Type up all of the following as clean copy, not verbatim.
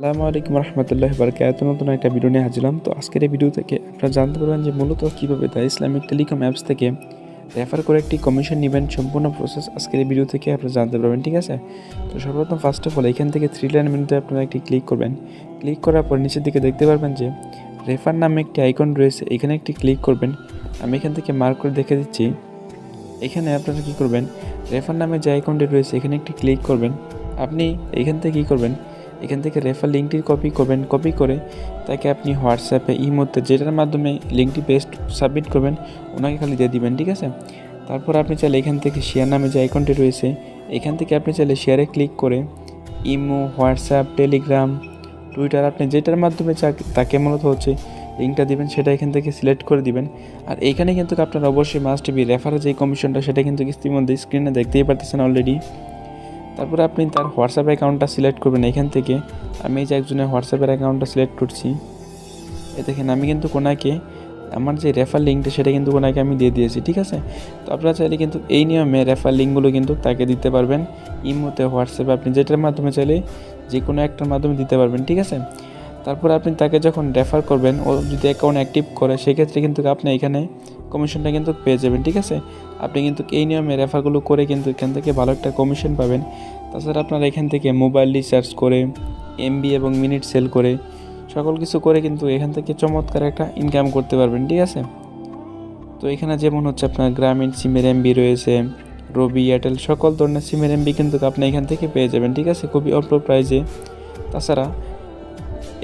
আসসালামু আলাইকুম রহমতুল্লাহি বারাকাতুহু। নতুন একটা ভিডিও নিয়ে হাজিরাম। তো আজকের এই ভিডিও থেকে আপনারা জানতে পারবেন যে মূলত কীভাবে দ্য ইসলামিক টেলিকম অ্যাপস থেকে রেফার করে একটি কমিশন নেবেন। সম্পূর্ণ প্রসেস আজকের এই ভিডিও থেকে আপনারা জানতে পারবেন, ঠিক আছে? তো সর্বপ্রথম ফার্স্ট অফ অল এখান থেকে থ্রি লাইন মেনুতে আপনারা একটি ক্লিক করবেন। ক্লিক করার পর নিচের দিকে দেখতে পারবেন যে রেফার নামে একটি আইকন রয়েছে, এখানে একটি ক্লিক করবেন। আমি এখান থেকে মার্ক করে দেখে দিচ্ছি। এখানে আপনারা কী করবেন, রেফার নামে যে আইকনটি রয়েছে এখানে একটি ক্লিক করবেন। আপনি এখান থেকে কী করবেন, এখান থেকে রেফার লিঙ্কটি কপি করবেন। কপি করে তাকে আপনি হোয়াটসঅ্যাপে ইমোতে যেটার মাধ্যমে লিঙ্কটি পেস্ট সাবমিট করবেন ওনাকে খালি দিয়ে দিবেন, ঠিক আছে? তারপর আপনি চাইলে এখান থেকে শেয়ার নামে যে আইকনটি রয়েছে এখান থেকে আপনি চাইলে শেয়ারে ক্লিক করে ইমো, হোয়াটসঅ্যাপ, টেলিগ্রাম, টুইটার আপনি যেটার মাধ্যমে তাকে মূলত হচ্ছে লিঙ্কটা দিবেন সেটা এখান থেকে সিলেক্ট করে দিবেন। আর এইখানে কিন্তু আপনার অবশ্যই মাস্ট বি রেফারের যে কমিশনটা সেটা কিন্তু ইতিমধ্যে স্ক্রিনে দেখতেই পারতেছেন অলরেডি। তারপরে আপনি তার হোয়াটসঅ্যাপ অ্যাকাউন্টটা সিলেক্ট করবেন। এখান থেকে আমি এই যে একজনের হোয়াটসঅ্যাপের অ্যাকাউন্টটা সিলেক্ট করছি। দেখেন আমি কিন্তু কোনাকে আমার যে রেফার লিঙ্কটা সেটা কিন্তু কোনাকে আমি দিয়ে দিয়েছি, ঠিক আছে? তো আপনারা চাইলে কিন্তু এই নিয়মে রেফার লিঙ্কগুলো কিন্তু তাকে দিতে পারবেন। ইমোতে, হোয়াটসঅ্যাপে আপনি যেটার মাধ্যমে চাইলে যে কোনো একটার মাধ্যমে দিতে পারবেন, ঠিক আছে? তারপর আপনি তাকে যখন রেফার করবেন, ও যদি অ্যাকাউন্ট অ্যাক্টিভ করে সেক্ষেত্রে কিন্তু আপনি এখানে কমিশনটা কিন্তু পেয়ে যাবেন, ঠিক আছে? আপনি কিন্তু এই নিয়মে রেফারগুলো করে কিন্তু এখান থেকে ভালো একটা কমিশন পাবেন। তাছাড়া আপনারা এখান থেকে মোবাইল রিচার্জ করে, এমবি এবং মিনিট সেল করে, সকল কিছু করে কিন্তু এখান থেকে চমৎকার একটা ইনকাম করতে পারবেন, ঠিক আছে? তো এখানে যেমন হচ্ছে আপনার গ্রামীণ সিমের এমবি রয়েছে, রবি, এয়ারটেল সকল ধরনের সিমের এমবি কিন্তু আপনি এখান থেকে পেয়ে যাবেন, ঠিক আছে? খুবই অল্প প্রাইসে। তাছাড়া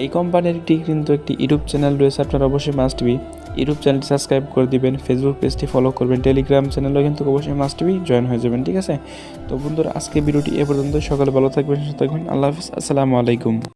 এই কোম্পানিরটি কিন্তু একটি ইউটিউব চ্যানেল রয়েছে, আপনার অবশ্যই মাস্ট বি ইউটিউব চ্যানেলটি সাবস্ক্রাইব করে দিবেন, ফেসবুক পেজটি ফলো করবেন, টেলিগ্রাম চ্যানেলও কিন্তু অবশ্যই মাস্ট বি জয়েন হয়ে যাবেন, ঠিক আছে? তো বন্ধুরা আজকে ভিডিওটি এ পর্যন্ত। সকালে ভালো থাকবেন, সুস্থ থাকবেন। আল্লাহ হাফিজ, আসসালামু আলাইকুম।